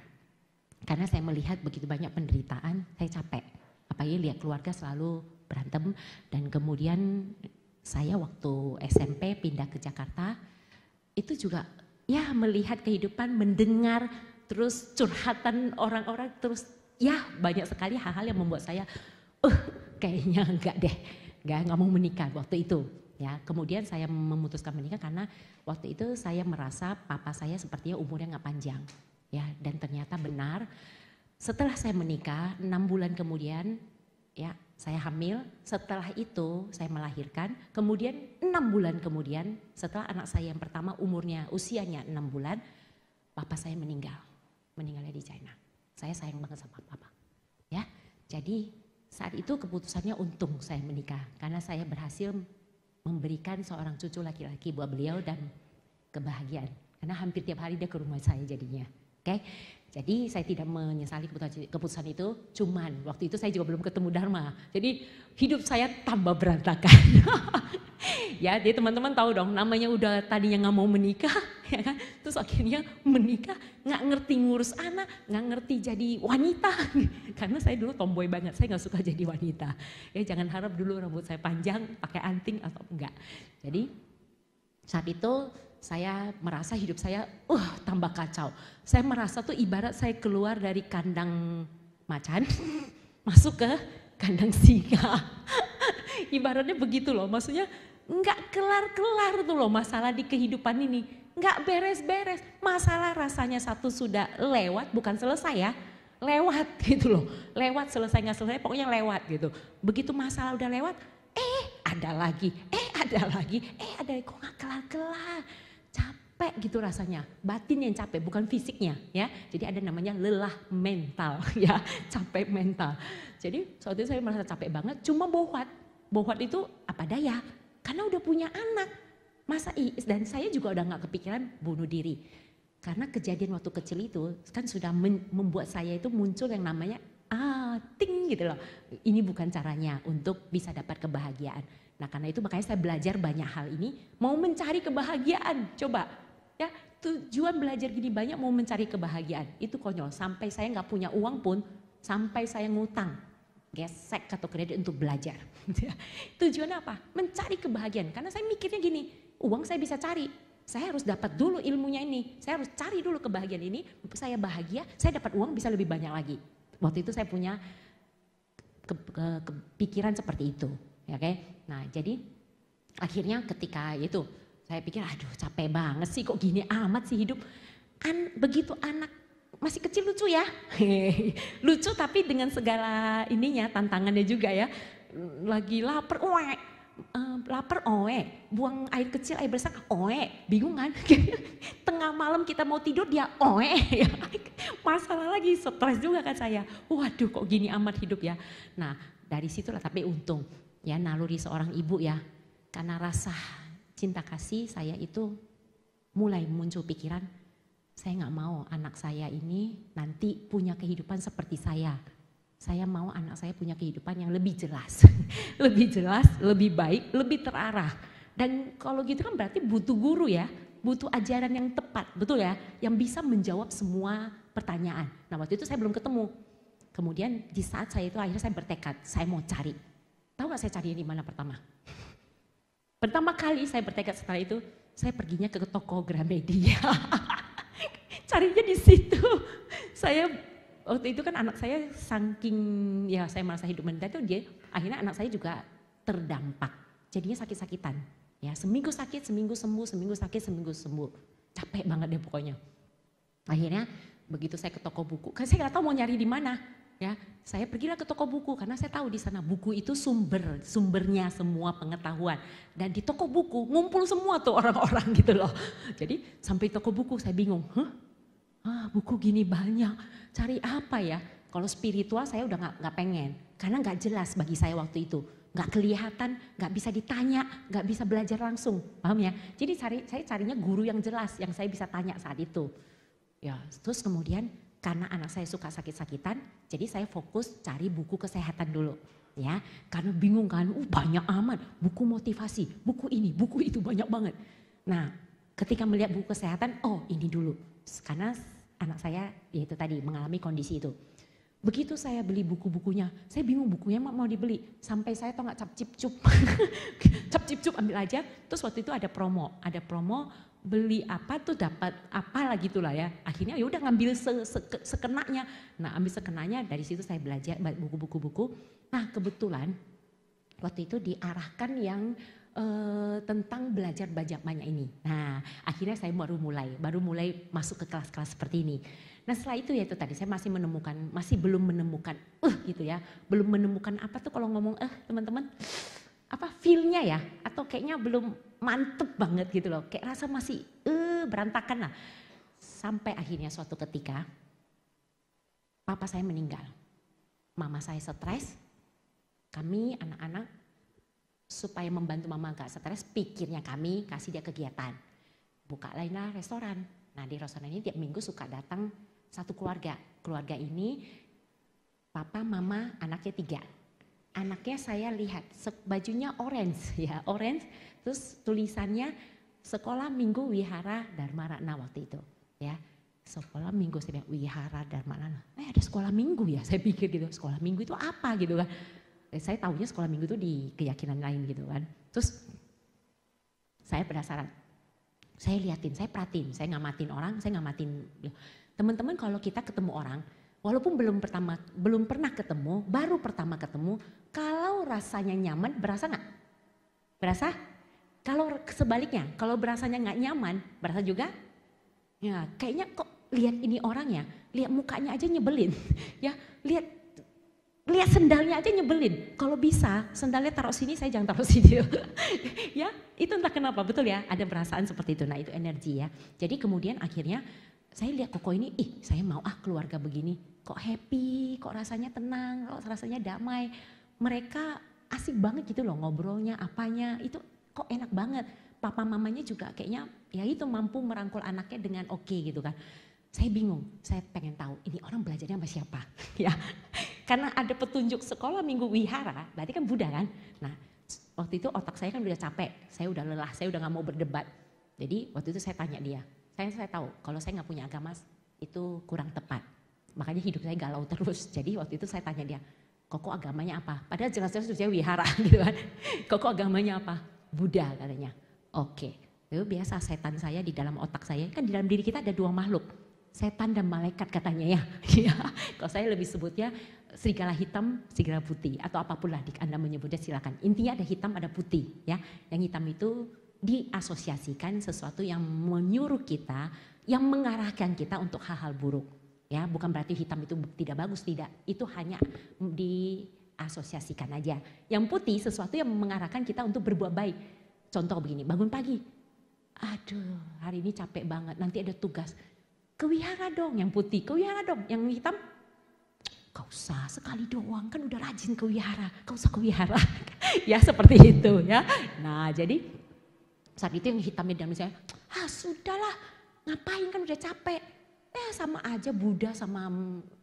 karena saya melihat begitu banyak penderitaan, saya capek. Apalagi lihat keluarga selalu berantem dan kemudian saya waktu SMP pindah ke Jakarta itu juga ya melihat kehidupan, mendengar terus curhatan orang-orang terus ya banyak sekali hal-hal yang membuat saya kayaknya enggak deh, enggak mau menikah waktu itu. Ya, kemudian saya memutuskan menikah karena waktu itu saya merasa papa saya sepertinya umurnya nggak panjang. Ya, dan ternyata benar. Setelah saya menikah, 6 bulan kemudian, ya saya hamil. Setelah itu saya melahirkan. Kemudian 6 bulan kemudian, setelah anak saya yang pertama usianya 6 bulan, papa saya meninggal. Meninggalnya di China. Saya sayang banget sama papa. Ya, jadi saat itu keputusannya untung saya menikah. Karena saya berhasil memberikan seorang cucu laki-laki buat beliau dan kebahagiaan. Karena hampir tiap hari dia ke rumah saya jadinya. Oke, jadi saya tidak menyesali keputusan itu, cuman waktu itu saya juga belum ketemu Dharma. Jadi hidup saya tambah berantakan. Ya, jadi teman-teman tahu dong, namanya udah tadinya nggak mau menikah, ya kan? Terus akhirnya menikah, nggak ngerti ngurus anak, nggak ngerti jadi wanita. Karena saya dulu tomboy banget, saya nggak suka jadi wanita. Ya jangan harap dulu rambut saya panjang, pakai anting atau enggak. Jadi saat itu saya merasa hidup saya tambah kacau. Saya merasa tuh ibarat saya keluar dari kandang macan masuk ke kandang singa. Ibaratnya begitu loh, maksudnya nggak kelar-kelar tuh loh masalah di kehidupan ini. Nggak beres-beres, masalah rasanya satu sudah lewat, bukan selesai ya. Lewat gitu loh, lewat selesai nggak selesai pokoknya lewat gitu. Begitu masalah udah lewat, ada lagi, kok nggak kelar-kelar. Capek gitu rasanya, batin yang capek bukan fisiknya ya. Jadi ada namanya lelah mental ya, capek mental. Jadi saat itu saya merasa capek banget, cuma bohwat itu apa daya, karena udah punya anak. Dan saya juga udah gak kepikiran bunuh diri. Karena kejadian waktu kecil itu kan sudah membuat saya itu muncul yang namanya ting gitu loh. Ini bukan caranya untuk bisa dapat kebahagiaan. Nah karena itu makanya saya belajar banyak hal ini, mau mencari kebahagiaan, coba ya tujuan belajar gini banyak mau mencari kebahagiaan, itu konyol. Sampai saya nggak punya uang pun, sampai saya ngutang, gesek kartu kredit untuk belajar. Tujuan apa? Mencari kebahagiaan, karena saya mikirnya gini, uang saya bisa cari, saya harus dapat dulu ilmunya ini, saya harus cari dulu kebahagiaan ini, saya bahagia, saya dapat uang bisa lebih banyak lagi. Waktu itu saya punya kepikiran seperti itu, ya oke. Nah jadi akhirnya ketika itu saya pikir aduh capek banget sih kok gini amat sih hidup. Begitu anak masih kecil lucu ya, lucu tapi dengan segala ininya tantangannya juga ya. Lagi lapar, buang air kecil, air besar, bingung kan? Tengah malam kita mau tidur dia, masalah lagi, stres juga kan saya. Waduh kok gini amat hidup ya. Nah dari situlah, tapi untung ya naluri seorang ibu ya, karena rasa cinta kasih saya itu mulai muncul pikiran, saya nggak mau anak saya ini nanti punya kehidupan seperti saya. Saya mau anak saya punya kehidupan yang lebih jelas, lebih jelas, lebih baik, lebih terarah. Dan kalau gitu kan berarti butuh guru ya, butuh ajaran yang tepat, betul ya, yang bisa menjawab semua pertanyaan. Nah waktu itu saya belum ketemu. Kemudian di saat saya itu akhirnya saya bertekad, saya mau cari. Tahu nggak saya cari di mana pertama? Pertama kali saya bertekad setelah itu, saya perginya ke toko Gramedia. Carinya di situ. Saya waktu itu kan anak saya saking ya saya merasa hidup menderita itu akhirnya anak saya juga terdampak. Jadinya sakit-sakitan. Ya, seminggu sakit, seminggu sembuh, seminggu sakit, seminggu sembuh. Capek banget deh pokoknya. Akhirnya begitu saya ke toko buku, kan saya nggak tahu mau nyari di mana. Ya, saya pergilah ke toko buku karena saya tahu di sana buku itu sumbernya semua pengetahuan. Dan di toko buku ngumpul semua tuh orang-orang gitu loh. Jadi sampai toko buku saya bingung, buku gini banyak, cari apa ya? Kalau spiritual saya udah nggak pengen, karena nggak jelas bagi saya waktu itu, nggak kelihatan, nggak bisa ditanya, nggak bisa belajar langsung, paham ya? Jadi saya carinya guru yang jelas, yang saya bisa tanya saat itu. Ya, terus kemudian karena anak saya suka sakit-sakitan, jadi saya fokus cari buku kesehatan dulu, ya. Karena bingung kan, banyak amat, buku motivasi, buku ini, buku itu banyak banget. Nah, ketika melihat buku kesehatan, ini dulu, karena anak saya yaitu tadi mengalami kondisi itu. Begitu saya beli buku-bukunya, saya bingung bukunya mau dibeli. Sampai saya tau gak cap cip cup, cap cip cup ambil aja. Terus waktu itu ada promo beli apa tuh dapat apa lah gitulah ya. Akhirnya ya udah ngambil sekenanya. Nah ambil sekenanya dari situ saya belajar buku-buku. Nah kebetulan waktu itu diarahkan yang tentang belajar banyak ini. Nah akhirnya saya baru mulai masuk ke kelas-kelas seperti ini. Nah setelah itu ya itu tadi saya masih belum menemukan gitu ya. Belum menemukan apa tuh kalau ngomong teman-teman, apa feel-nya ya, atau kayaknya belum mantep banget gitu loh. Kayak rasa masih berantakan lah. Sampai akhirnya suatu ketika papa saya meninggal. Mama saya stres, kami anak-anak supaya membantu mama gak stres, pikirnya kami kasih dia kegiatan. Buka lainlah restoran. Nah di restoran ini tiap minggu suka datang satu keluarga. Keluarga ini papa, mama, anaknya 3. Anaknya saya lihat bajunya orange ya, orange. Terus tulisannya Sekolah Minggu Wihara Dharma Ratna waktu itu ya. Sekolah Minggu, saya bilang Wihara Dharma Ratna. Ada sekolah minggu ya, saya pikir gitu. Sekolah minggu itu apa gitu kan. Saya tahunya sekolah minggu itu di keyakinan lain gitu kan. Terus saya penasaran. Saya liatin, saya perhatiin, saya ngamatin orang, saya ngamatin. Teman-teman kalau kita ketemu orang, walaupun belum pernah ketemu, baru pertama ketemu, kalau rasanya nyaman, berasa nggak? Berasa? Kalau sebaliknya, kalau berasanya nggak nyaman, berasa juga? Ya, kayaknya kok lihat ini orangnya, lihat mukanya aja nyebelin, ya, lihat sendalnya aja nyebelin. Kalau bisa, sendalnya taruh sini, saya jangan taruh sini. Ya, itu entah kenapa, betul ya, ada perasaan seperti itu. Nah, itu energi ya. Jadi kemudian akhirnya saya lihat koko ini, saya mau keluarga begini. Kok happy, kok rasanya tenang, kok rasanya damai. Mereka asik banget gitu loh ngobrolnya, apanya, itu kok enak banget. Papa mamanya juga kayaknya ya itu mampu merangkul anaknya dengan oke gitu kan. Saya bingung, saya pengen tahu ini orang belajarnya sama siapa ya. Karena ada petunjuk Sekolah Minggu Wihara, berarti kan Buddha kan. Nah waktu itu otak saya kan udah capek, saya udah lelah, saya udah gak mau berdebat. Jadi waktu itu saya tanya dia, saya tahu kalau saya gak punya agama itu kurang tepat. Makanya hidup saya galau terus. Jadi waktu itu saya tanya dia, koko agamanya apa? Padahal jelas-jelas dia wihara gitu kan. Koko agamanya apa? Buddha katanya. Oke, itu biasa setan saya di dalam otak saya. Kan di dalam diri kita ada 2 makhluk. setan dan malaikat katanya ya. Ya, kalau saya lebih sebutnya serigala hitam, serigala putih atau apapun lah Anda menyebutnya silakan. Intinya ada hitam, ada putih ya. Yang hitam itu diasosiasikan sesuatu yang menyuruh kita, yang mengarahkan kita untuk hal-hal buruk. Ya, bukan berarti hitam itu tidak bagus, tidak. Itu hanya diasosiasikan aja. Yang putih sesuatu yang mengarahkan kita untuk berbuat baik. Contoh begini, bangun pagi. Aduh, hari ini capek banget, nanti ada tugas. Ke wihara dong, yang putih, ke wihara dong, yang hitam. Gak usah, sekali doang, kan udah rajin ke wihara, gak usah ke wihara. Ya seperti itu ya. Nah jadi saat itu yang hitamnya dan misalnya, sudahlah, ngapain kan udah capek. Sama aja Buddha sama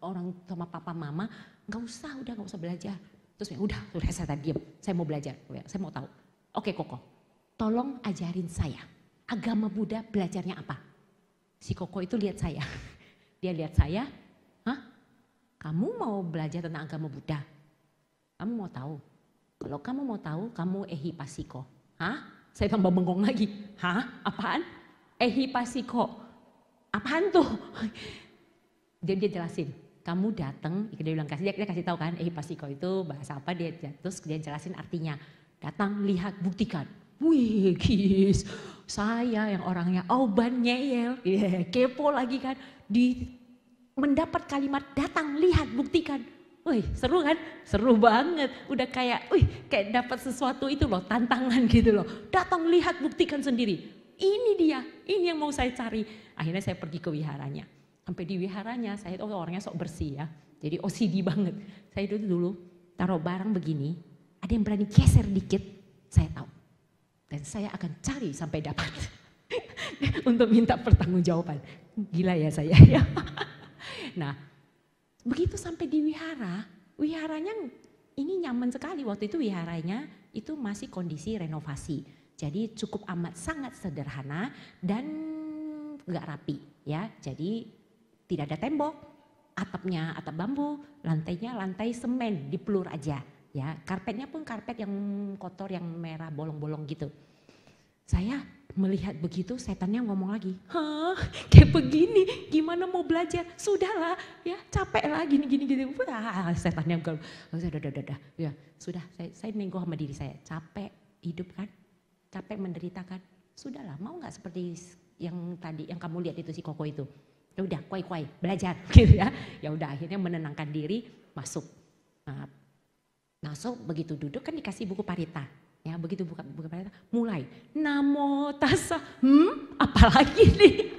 orang sama papa mama, gak usah belajar. Terus udah saya diam, saya mau belajar, saya mau tahu. Oke Koko, tolong ajarin saya, agama Buddha belajarnya apa? Si Koko itu lihat saya, dia lihat saya, kamu mau belajar tentang agama Buddha? Kamu mau tahu? Kalau kamu mau tahu, kamu ehipasiko. Saya tambah bengong lagi. Apaan? Ehipasiko. Apaan tuh? Dia jelasin. Kamu datang, dia bilang dia kasih tahu kan, ehipasiko itu bahasa apa, terus dia jelasin artinya. Datang, lihat, buktikan. Wih, guys, saya yang orangnya auban nyeyel, kepo lagi kan, mendapat kalimat datang, lihat, buktikan. Wih, seru kan? Seru banget. Udah kayak dapat sesuatu itu loh, tantangan gitu loh. Datang, lihat, buktikan sendiri. Ini dia, ini yang mau saya cari. Akhirnya saya pergi ke wiharanya. Sampai di wiharanya, saya itu orangnya sok bersih ya. Jadi OCD banget. Saya dulu taruh barang begini, ada yang berani geser dikit, saya tahu. Dan saya akan cari sampai dapat. Untuk minta pertanggungjawaban. Gila ya saya ya. Nah, begitu sampai di wiharanya ini nyaman sekali. Waktu itu wiharanya itu masih kondisi renovasi. Jadi cukup amat sangat sederhana dan gak rapi ya. Jadi tidak ada tembok, atapnya atap bambu, lantainya lantai semen, dipelur aja. Ya, karpetnya pun karpet yang kotor yang merah bolong-bolong gitu. Saya melihat begitu, setannya ngomong lagi, kayak begini, gimana mau belajar? Sudahlah, ya capek lah gini. Setannya udah, ya sudah. Saya nego sama diri saya, capek hidup kan, capek menderita kan. Sudahlah, mau nggak seperti yang tadi yang kamu lihat itu si Koko itu? Ya udah, kuai belajar, gitu ya. Ya udah, akhirnya menenangkan diri, masuk. Masuk begitu duduk kan dikasih buku parita. Ya begitu buka parita mulai. Namo tassa. Apalagi nih.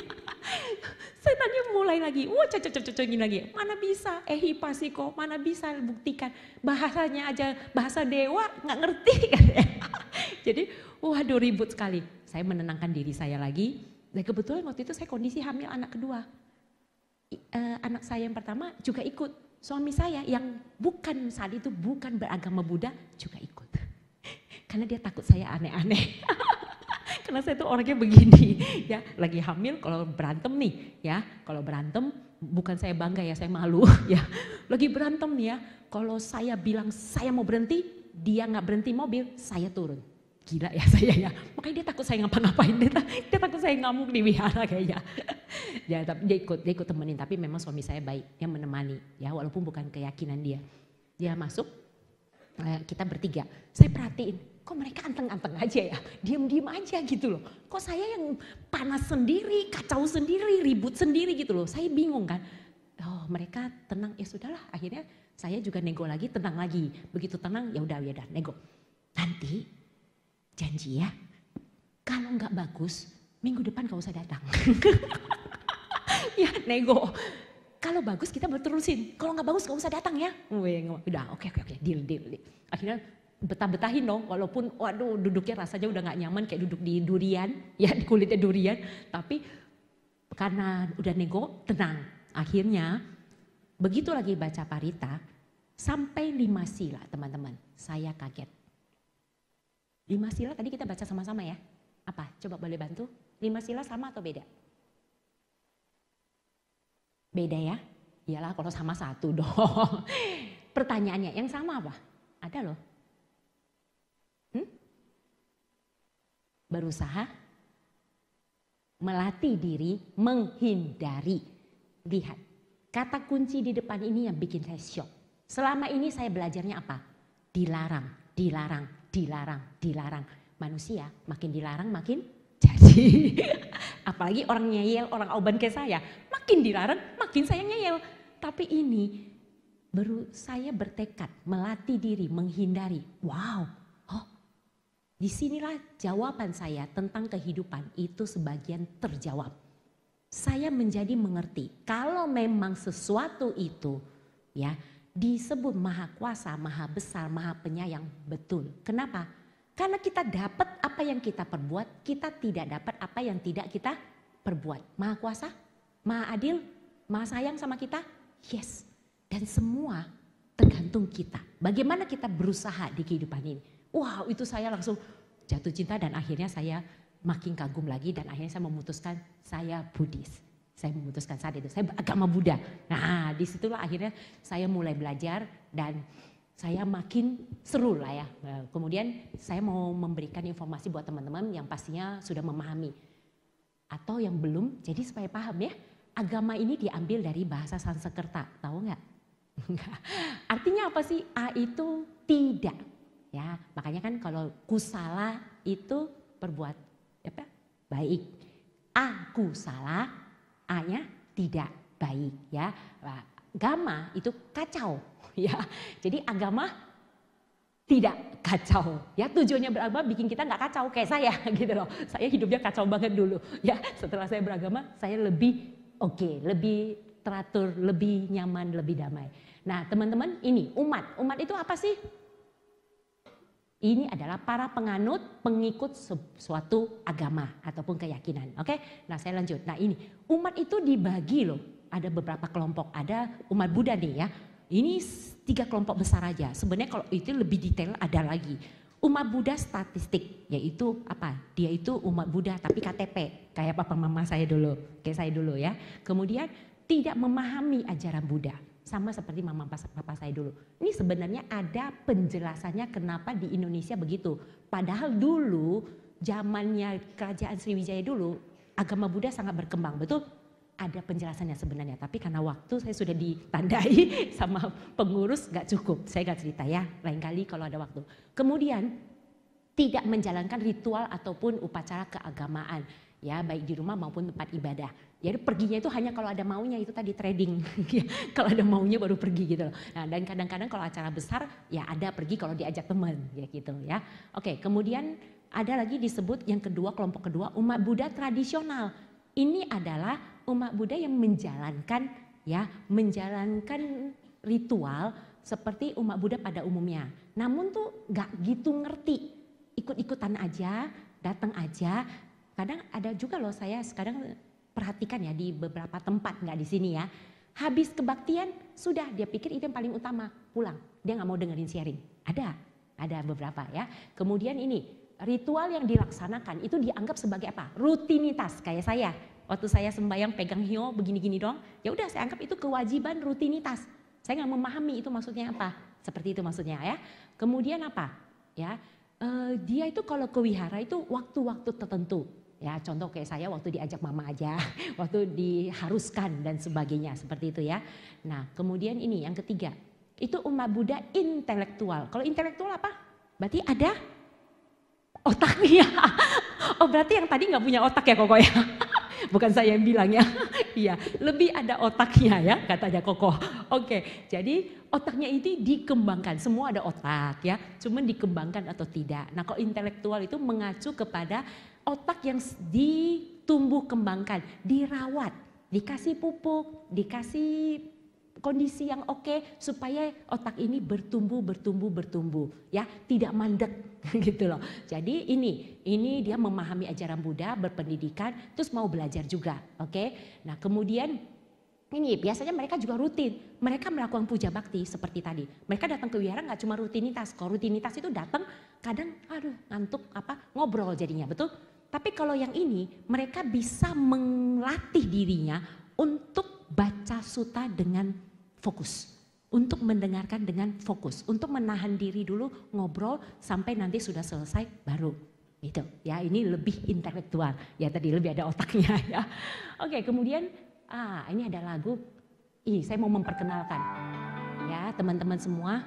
Setannya mulai lagi. Cocok lagi. Mana bisa ehipasiko, mana bisa buktikan. Bahasanya aja bahasa dewa nggak ngerti kan. Jadi waduh ribut sekali. Saya menenangkan diri saya lagi. Dan kebetulan waktu itu saya kondisi hamil anak kedua. Anak saya yang pertama juga ikut. Suami saya yang bukan saat itu bukan beragama Buddha juga ikut. Karena dia takut saya aneh-aneh. Karena saya tuh orangnya begini ya, lagi hamil kalau berantem nih ya, kalau berantem bukan saya bangga ya, saya malu ya. Lagi berantem nih ya, kalau saya bilang saya mau berhenti, dia nggak berhenti mobil, saya turun. Gila ya saya ya, makanya dia takut saya ngapa-ngapain, dia takut saya ngamuk di wihara kayaknya. Ya, tapi dia ikut temenin, tapi memang suami saya baik, dia menemani ya, walaupun bukan keyakinan dia. Dia masuk, kita bertiga, saya perhatiin, kok mereka anteng-anteng aja ya, diem-diem aja gitu loh. Kok saya yang panas sendiri, kacau sendiri, ribut sendiri gitu loh, saya bingung kan. Oh mereka tenang, ya sudahlah, akhirnya saya juga nego lagi, tenang lagi. Begitu tenang, ya udah nego. Nanti janji ya, kalau nggak bagus, minggu depan gak usah datang. Ya nego, kalau bagus kita berterusin, kalau nggak bagus gak usah datang ya. Udah oke, deal. Akhirnya betah-betahin dong, walaupun waduh duduknya rasanya udah nggak nyaman kayak duduk di durian, ya di kulitnya durian. Tapi karena udah nego, tenang. Akhirnya begitu lagi baca parita, sampai 5 sila teman-teman, saya kaget. 5 sila tadi kita baca sama-sama ya. Apa? Coba boleh bantu? 5 sila sama atau beda? Beda ya? Iyalah kalau sama satu dong. Pertanyaannya yang sama apa? Ada loh. Berusaha, melatih diri, menghindari. lihat. Kata kunci di depan ini yang bikin saya shock. Selama ini saya belajarnya apa? Dilarang, dilarang, dilarang, dilarang. Manusia makin dilarang makin jadi. Apalagi orang ngeyel, orang auban kayak saya. Makin dilarang makin saya ngeyel. Tapi ini baru saya bertekad melatih diri, menghindari. Wow, disinilah jawaban saya tentang kehidupan itu sebagian terjawab. Saya menjadi mengerti kalau memang sesuatu itu ya disebut maha kuasa, maha besar, maha penyayang, betul. Kenapa? Karena kita dapat apa yang kita perbuat, kita tidak dapat apa yang tidak kita perbuat. Maha kuasa, maha adil, maha sayang sama kita, yes. Dan semua tergantung kita. Bagaimana kita berusaha di kehidupan ini. Wow, itu saya langsung jatuh cinta dan akhirnya saya makin kagum lagi dan akhirnya saya memutuskan saya Buddhis. Saya memutuskan saat itu, saya beragama Buddha. Nah disitulah akhirnya saya mulai belajar dan saya makin seru lah ya. Nah, kemudian saya mau memberikan informasi buat teman-teman yang pastinya sudah memahami. Atau yang belum, jadi supaya paham ya. Agama ini diambil dari bahasa Sanskerta, tahu nggak? Artinya apa sih? A itu tidak. Ya, makanya kan kalau kusala itu berbuat apa? Baik. Aku salah, A-nya tidak baik ya. Agama itu kacau ya. Jadi agama tidak kacau ya. Tujuannya beragama bikin kita nggak kacau kayak saya gitu loh. Saya hidupnya kacau banget dulu ya. Setelah saya beragama saya lebih oke, lebih teratur, lebih nyaman, lebih damai. Nah teman-teman ini umat itu apa sih? Ini adalah para penganut, pengikut suatu agama ataupun keyakinan. Oke, nah saya lanjut. Nah ini umat itu dibagi loh. Ada beberapa kelompok. Ada umat Buddha nih ya. Ini 3 kelompok besar aja. Sebenarnya kalau itu lebih detail ada lagi. Umat Buddha statistik, yaitu apa? Dia itu umat Buddha tapi KTP. Kayak papa mama saya dulu, kayak saya dulu ya. Kemudian tidak memahami ajaran Buddha. Sama seperti mama papa saya dulu. Ini sebenarnya ada penjelasannya kenapa di Indonesia begitu. Padahal dulu zamannya kerajaan Sriwijaya dulu agama Buddha sangat berkembang, betul? Ada penjelasannya sebenarnya. Tapi karena waktu saya sudah ditandai sama pengurus gak cukup. Saya gak cerita ya, lain kali kalau ada waktu. Kemudian tidak menjalankan ritual ataupun upacara keagamaan. Ya baik di rumah maupun tempat ibadah. Jadi perginya itu hanya kalau ada maunya, itu tadi trading. Kalau ada maunya baru pergi gitu loh. Nah dan kadang-kadang kalau acara besar ya ada pergi kalau diajak teman ya gitu ya. Oke, kemudian ada lagi disebut yang kedua, kelompok kedua, umat Buddha tradisional. Ini adalah umat Buddha yang menjalankan ritual seperti umat Buddha pada umumnya. Namun tuh gak gitu ngerti, ikut-ikutan aja, datang aja. Kadang ada juga loh saya sekarang perhatikan ya di beberapa tempat, nggak di sini ya. Habis kebaktian sudah dia pikir itu yang paling utama, pulang. Dia nggak mau dengerin sharing. Ada beberapa ya. Kemudian ini ritual yang dilaksanakan itu dianggap sebagai apa? Rutinitas kayak saya. Waktu saya sembahyang pegang hio begini-gini dong. Ya udah saya anggap itu kewajiban rutinitas. Saya nggak memahami itu maksudnya apa. Seperti itu maksudnya ya. Kemudian apa? Ya dia itu kalau ke wihara itu waktu-waktu tertentu. Ya contoh kayak saya waktu diajak mama aja, waktu diharuskan dan sebagainya seperti itu ya. Nah kemudian ini yang ketiga, itu umat Buddha intelektual. Kalau intelektual apa? Berarti ada otaknya. Oh berarti yang tadi nggak punya otak ya Koko ya? Bukan saya yang bilang ya. Iya, lebih ada otaknya ya katanya Koko. Oke, jadi otaknya itu dikembangkan. Semua ada otak ya, cuman dikembangkan atau tidak. Nah kalau intelektual itu mengacu kepada otak yang ditumbuh kembangkan, dirawat, dikasih pupuk, dikasih kondisi yang oke supaya otak ini bertumbuh ya, tidak mandek gitu loh. Jadi ini dia memahami ajaran Buddha, berpendidikan, terus mau belajar juga, oke? Nah kemudian ini biasanya mereka juga rutin, mereka melakukan puja bakti seperti tadi. Mereka datang ke wihara nggak cuma rutinitas, kalau rutinitas itu datang kadang ngantuk ngobrol jadinya, betul? Tapi kalau yang ini mereka bisa melatih dirinya untuk baca sutta dengan fokus. Untuk mendengarkan dengan fokus. Untuk menahan diri dulu ngobrol sampai nanti sudah selesai baru. Gitu ya, ini lebih intelektual. Ya tadi lebih ada otaknya ya. Oke, kemudian Ini ada lagu. Ini saya mau memperkenalkan. Ya, teman-teman semua.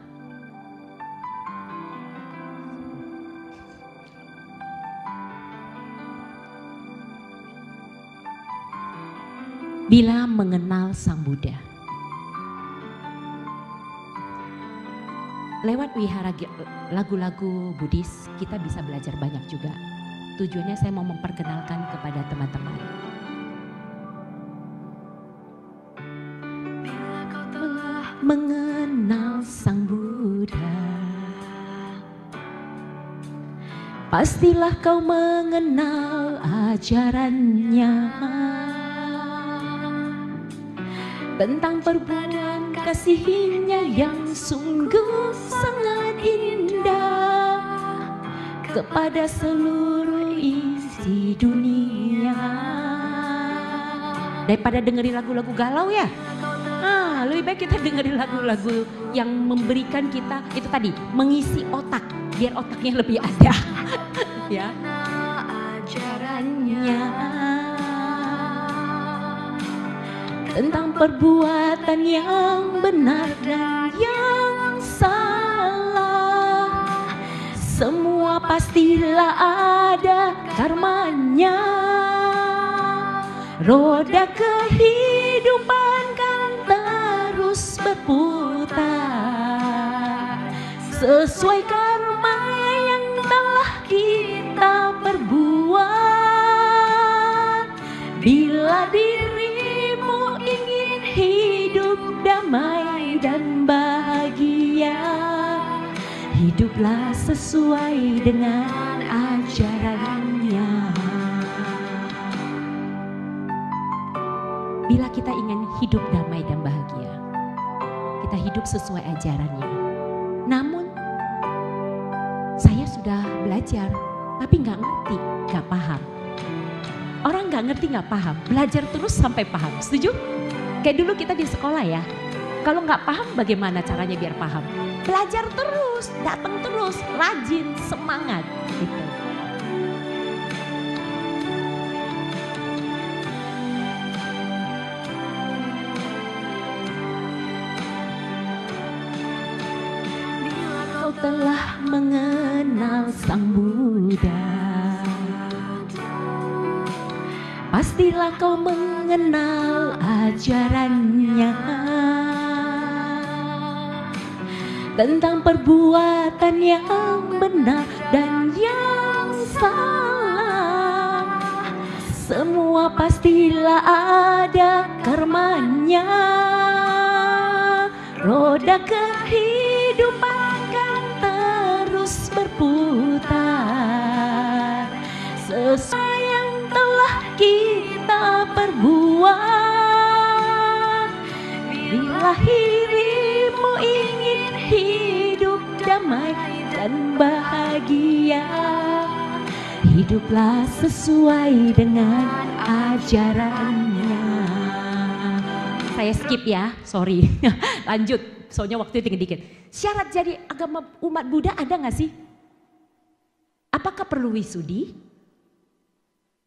Bila mengenal Sang Buddha. Lewat wihara lagu-lagu Buddhis kita bisa belajar banyak juga. Tujuannya saya mau memperkenalkan kepada teman-teman. Bila kau telah mengenal Sang Buddha, pastilah kau mengenal ajarannya. Tentang perbuatan kasihnya yang sungguh sangat indah kepada seluruh isi dunia. Daripada dengerin lagu-lagu galau ya, lebih baik kita dengerin lagu-lagu yang memberikan kita itu tadi, mengisi otak biar otaknya lebih ada. Ya, ajarannya tentang perbuatan yang benar dan yang salah, semua pastilah ada karmanya. Roda kehidupan kan terus berputar sesuai karma yang telah kita perbuat. Bila dirimu ingin hidup damai dan bahagia, hiduplah sesuai dengan ajarannya. Bila kita ingin hidup damai dan bahagia, kita hidup sesuai ajarannya. Namun, saya sudah belajar, tapi nggak ngerti, nggak paham. Orang nggak ngerti, nggak paham, belajar terus sampai paham. Setuju? Kayak dulu kita di sekolah ya. Kalau nggak paham, bagaimana caranya biar paham? Belajar terus, datang terus, rajin, semangat, gitu. Bila kau telah mengenal Sang Buddha, pastilah kau mengenal ajarannya tentang perbuatan yang benar dan yang salah, semua pastilah ada karmanya. Roda kehidupan kan terus berputar sesuai yang telah kita perbuat. Bila dirimu ingin hidup damai dan bahagia, hiduplah sesuai dengan ajarannya. Saya skip ya, sorry. Lanjut, soalnya waktunya tinggal dikit. Syarat jadi agama umat Buddha ada gak sih? Apakah perlu wisudi?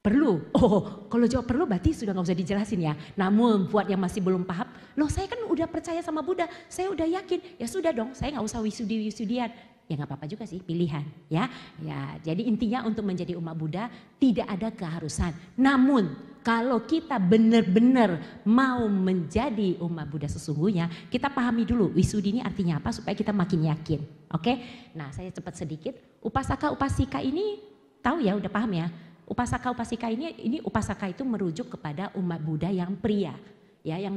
Perlu. Oh, kalau jawab perlu berarti sudah gak usah dijelasin ya. Namun buat yang masih belum paham, loh saya kan udah percaya sama Buddha, saya udah yakin. Ya sudah dong, saya gak usah wisudian. Ya gak apa-apa juga sih, pilihan ya. Ya, jadi intinya untuk menjadi umat Buddha tidak ada keharusan. Namun kalau kita benar-benar mau menjadi umat Buddha sesungguhnya, kita pahami dulu wisudi ini artinya apa supaya kita makin yakin. Oke? Nah, saya cepat sedikit. Upasaka upasika ini tahu ya, udah paham ya? Upasaka upasika ini upasaka itu merujuk kepada umat Buddha yang pria, ya, yang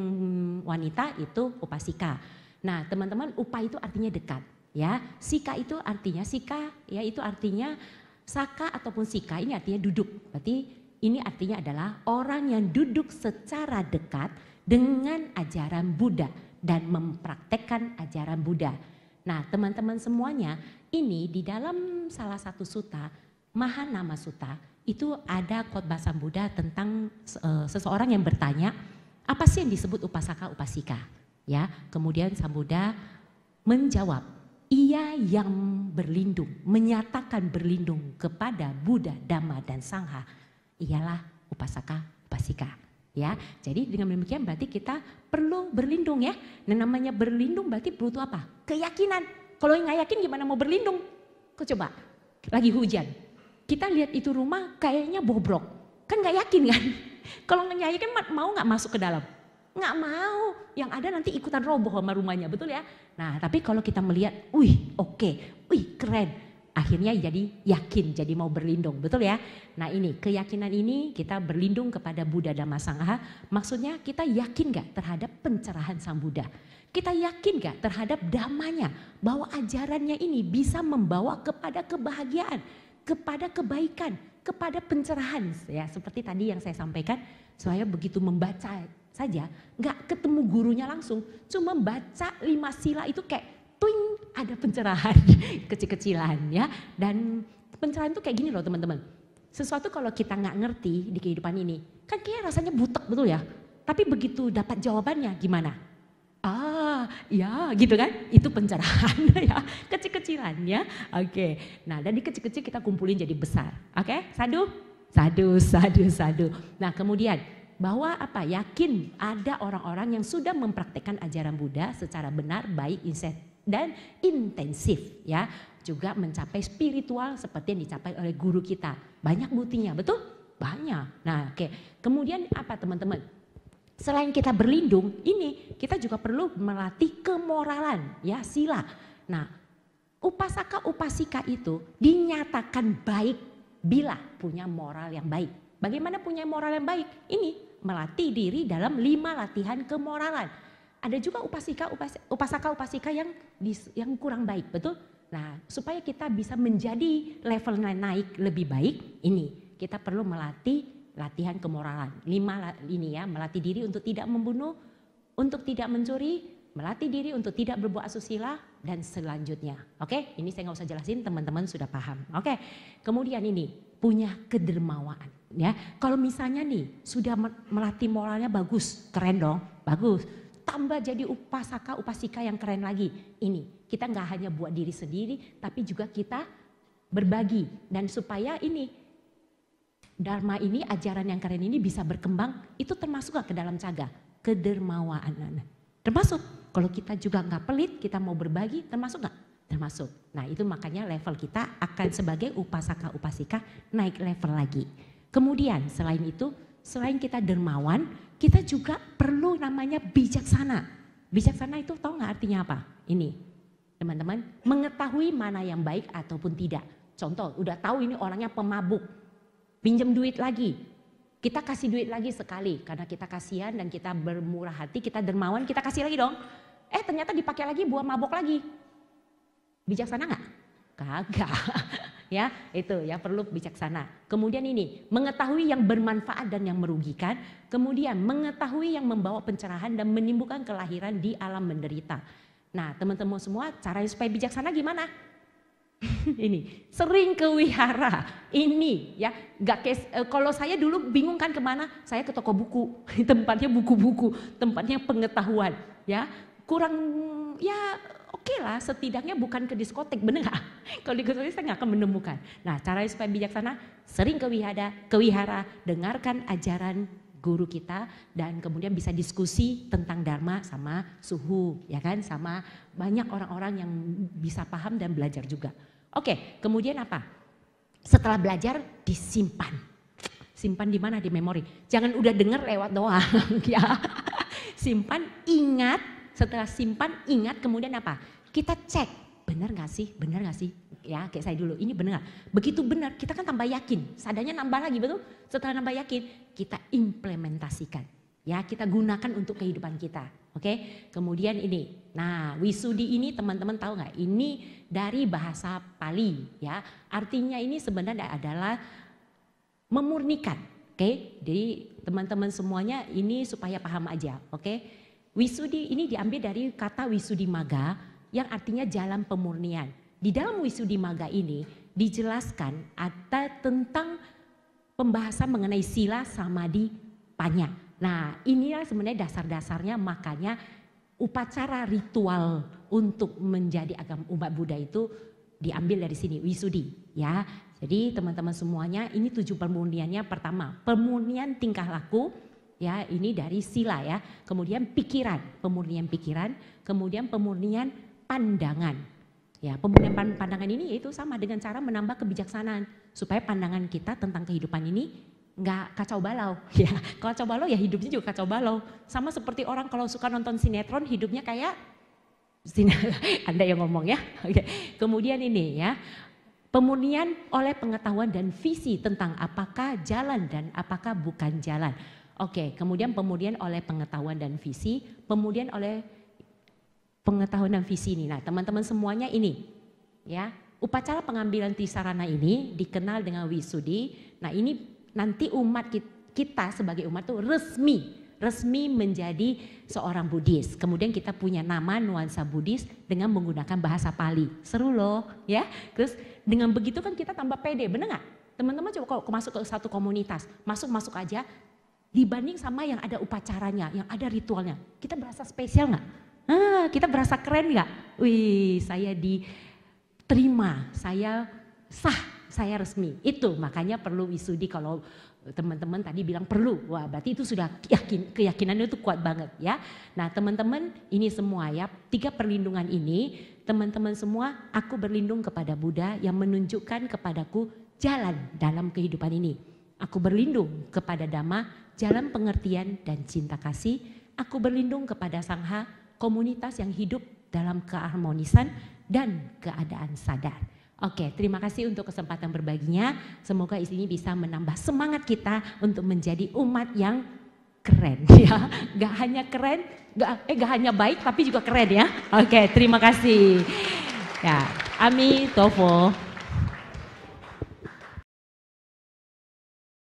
wanita itu upasika. Nah, teman-teman, upa itu artinya dekat, ya. Sika itu artinya saka ataupun sika ini artinya duduk. Berarti ini artinya adalah orang yang duduk secara dekat dengan ajaran Buddha dan mempraktekkan ajaran Buddha. Nah, teman-teman semuanya, ini di dalam salah satu sutta, Mahanama Sutta, itu ada khotbah Sang Buddha tentang seseorang yang bertanya, apa sih yang disebut upasaka upasika? Ya, kemudian Sang Buddha menjawab, ia yang berlindung, menyatakan berlindung kepada Buddha, Dhamma dan Sangha, ialah upasaka upasika. Ya, jadi dengan demikian berarti kita perlu berlindung ya. Dan namanya berlindung berarti butuh apa? Keyakinan. Kalau nggak yakin gimana mau berlindung? Kau coba, lagi hujan. Kita lihat itu rumah kayaknya bobrok. Kan nggak yakin kan? Kalau nggak yakin mau nggak masuk ke dalam? Nggak mau. Yang ada nanti ikutan roboh sama rumahnya, betul ya? Nah, tapi kalau kita melihat, wih oke, wih keren. Akhirnya jadi yakin, jadi mau berlindung, betul ya? Nah ini, keyakinan ini kita berlindung kepada Buddha Dhamma Sangha. Maksudnya kita yakin gak terhadap pencerahan Sang Buddha? Kita yakin gak terhadap damanya? Bahwa ajarannya ini bisa membawa kepada kebahagiaan, kepada kebaikan, kepada pencerahan. Ya, seperti tadi yang saya sampaikan, saya begitu membaca saja, gak ketemu gurunya langsung. Cuma baca 5 sila itu kayak tuing, ada pencerahan kecil-kecilan ya. Dan pencerahan itu kayak gini loh teman-teman. Sesuatu kalau kita gak ngerti di kehidupan ini, kan kayak rasanya butek betul ya. Tapi begitu dapat jawabannya gimana? Ya gitu kan, itu pencerahan ya, kecil-kecilan ya. Oke, nah dari kecil-kecil kita kumpulin jadi besar. Oke, sadu. Nah kemudian bahwa apa, yakin ada orang-orang yang sudah mempraktekkan ajaran Buddha secara benar, baik, dan intensif ya. Juga mencapai spiritual seperti yang dicapai oleh guru kita. Banyak buktinya, betul? Banyak. Nah oke, kemudian apa teman-teman? Selain kita berlindung, ini kita juga perlu melatih kemoralan, ya sila. Nah, upasaka upasika itu dinyatakan baik bila punya moral yang baik. Bagaimana punya moral yang baik? Ini melatih diri dalam 5 latihan kemoralan. Ada juga upasaka upasika yang kurang baik, betul? Nah, supaya kita bisa menjadi levelnya naik lebih baik, ini kita perlu melatih latihan kemoralan. 5 ini ya, melatih diri untuk tidak membunuh, untuk tidak mencuri, melatih diri untuk tidak berbuat asusila, dan selanjutnya. Oke, ini saya nggak usah jelasin, teman-teman sudah paham. Oke, kemudian ini punya kedermawaan. Ya, kalau misalnya nih sudah melatih moralnya bagus, keren dong, bagus. Tambah jadi upasaka upasika yang keren lagi. Ini kita nggak hanya buat diri sendiri, tapi juga kita berbagi, dan supaya ini Dharma ini, ajaran yang keren ini bisa berkembang, itu termasuk gak ke dalam caga? Kedermawaan. Termasuk, kalau kita juga gak pelit, kita mau berbagi, termasuk gak? Termasuk. Nah itu makanya level kita akan sebagai upasaka upasika naik level lagi. Kemudian selain itu, selain kita dermawan, kita juga perlu namanya bijaksana. Bijaksana itu tahu gak artinya apa? Ini teman-teman, mengetahui mana yang baik ataupun tidak. Contoh, udah tahu ini orangnya pemabuk. Pinjam duit lagi, kita kasih duit lagi sekali karena kita kasihan dan kita bermurah hati, kita dermawan, kita kasih lagi dong. Ternyata dipakai lagi buat mabok lagi. Bijaksana nggak? Kagak. Ya itu ya, perlu bijaksana. Kemudian ini mengetahui yang bermanfaat dan yang merugikan. Kemudian mengetahui yang membawa pencerahan dan menimbulkan kelahiran di alam menderita. Nah teman-teman semua, caranya supaya bijaksana gimana? Ini sering ke wihara ini ya, kalau saya dulu bingung kan kemana, saya ke toko buku, tempatnya buku-buku, tempatnya pengetahuan ya, kurang ya oke lah, setidaknya bukan ke diskotek, bener gak? Kalau di diskotek saya gak akan menemukan. Nah caranya supaya bijaksana, sering ke wihara, dengarkan ajaran guru kita, dan kemudian bisa diskusi tentang Dharma sama suhu ya kan, sama banyak orang-orang yang bisa paham dan belajar juga. Oke, kemudian apa? Setelah belajar disimpan. Simpan di mana? Di memori. Jangan udah dengar lewat doang ya. Simpan, ingat, setelah simpan ingat, kemudian apa? Kita cek, benar gak sih? Benar gak sih? Ya kayak saya dulu, ini benar gak? Begitu benar, kita kan tambah yakin, sadarnya nambah lagi, betul? Setelah nambah yakin, kita implementasikan. Ya, kita gunakan untuk kehidupan kita. Oke, kemudian ini. Nah, wisudi ini teman-teman tahu nggak? Ini dari bahasa Pali, ya. Artinya ini sebenarnya adalah memurnikan. Oke, jadi teman-teman semuanya ini supaya paham aja. Oke, wisudi ini diambil dari kata wisudimaga yang artinya jalan pemurnian. Di dalam wisudimaga ini dijelaskan ada tentang pembahasan mengenai sila, samadhi, panya. Nah inilah sebenarnya dasar-dasarnya, makanya upacara ritual untuk menjadi agama umat Buddha itu diambil dari sini, wisudi ya. Jadi teman-teman semuanya, ini 7 pemurniannya. Pertama, pemurnian tingkah laku, Ya, ini dari sila ya. Kemudian pikiran, pemurnian pikiran, kemudian pemurnian pandangan. Ya, pemurnian pandangan ini yaitu sama dengan cara menambah kebijaksanaan supaya pandangan kita tentang kehidupan ini nggak kacau balau. Ya, kalau kacau balau ya hidupnya juga kacau balau. Sama seperti orang kalau suka nonton sinetron hidupnya kayak Anda yang ngomong ya. Oke. Kemudian ini ya, pemurnian oleh pengetahuan dan visi tentang apakah jalan dan apakah bukan jalan. Oke, kemudian pemurnian oleh pengetahuan dan visi, pemurnian oleh pengetahuan dan visi ini. Nah, teman-teman semuanya ini ya, upacara pengambilan tisarana ini dikenal dengan wisudi. Nah, ini nanti umat kita sebagai umat itu resmi menjadi seorang Buddhis. Kemudian kita punya nama nuansa Buddhis dengan menggunakan bahasa Pali. Seru loh ya. Terus dengan begitu kan kita tambah pede, bener nggak? Teman-teman coba kalau masuk ke satu komunitas, masuk aja. Dibanding sama yang ada upacaranya, yang ada ritualnya, kita berasa spesial nggak? Kita berasa keren nggak? Wih, saya diterima, saya sah, saya resmi. Itu makanya perlu wisudi. Kalau teman-teman tadi bilang perlu, wah berarti itu sudah keyakinannya itu kuat banget ya. Nah teman-teman ini semua ya, 3 perlindungan ini, teman-teman semua, aku berlindung kepada Buddha yang menunjukkan kepadaku jalan dalam kehidupan ini. Aku berlindung kepada Dhamma, jalan pengertian dan cinta kasih. Aku berlindung kepada Sangha, komunitas yang hidup dalam keharmonisan dan keadaan sadar. Oke, terima kasih untuk kesempatan berbaginya. Semoga ini bisa menambah semangat kita untuk menjadi umat yang keren ya. Gak hanya keren, gak hanya baik tapi juga keren ya. Oke, terima kasih. Ya, Ami Tofo.